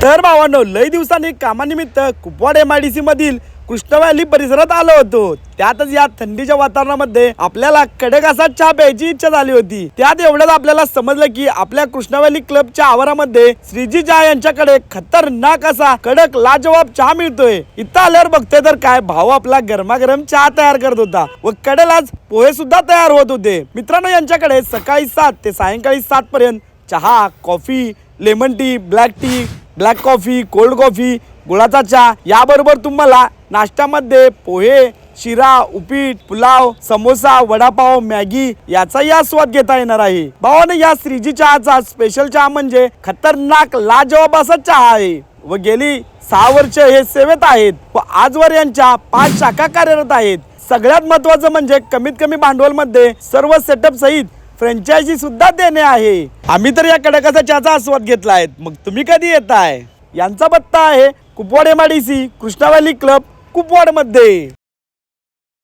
तर भावांनो, लय दिवसांनी कामानिमित्त कुपवाड MIDC मधील कृष्णा व्हॅली परिसरात आलो होतो। त्यातच या थंडीच्या वातावरणामध्ये आपल्याला कडक असा चहा प्यायची इच्छा झाली होती। त्यात एवढंच आपल्याला समजलं की आपल्या कृष्णा व्हॅली क्लबच्या आवारामध्ये श्रीजी चहा यांच्याकडे खतरनाक असा कडक लाजवाब चहा मिळतोय। इथं आल्यावर बघतोय तर काय भाऊ आपला गरमागरम चहा तयार करत होता व कडेलाच पोहे सुद्धा तयार होत होते। मित्रांनो, यांच्याकडे सकाळी 7 ते सायंकाळी 7 पर्यंत चहा, coffee, lemon tea, black tea, black coffee, cold coffee, गुळाचा चहा, याबरोबर तुम्हाला नाश्त्यामध्ये पोहे, शिरा, उपीट, पुलाव, समोसा, वडापाव, मॅगी याचाही आस्वाद घेता येणार आहे। भावाने, या श्रीजी चहाचा स्पेशल चहा म्हणजे खतरनाक लाजवाब असा चहा आहे व गेली 6 वर्ष हे सेवेत आहेत व आजवर यांच्या 5 शाखा कार्यरत आहेत। सगळ्यात महत्त्वाचं म्हणजे कमीत कमी भांडवल मध्ये सर्व सेटअप सहित फ्रँचायझी सुद्धा देणे आहे। आम्ही तर या कडकाचा चहाचा आस्वाद घेतला आहे। मग तुम्ही कधी येताय? यांचा पत्ता आहे Kupwad MIDC Krishna valley club Kupwad मध्ये।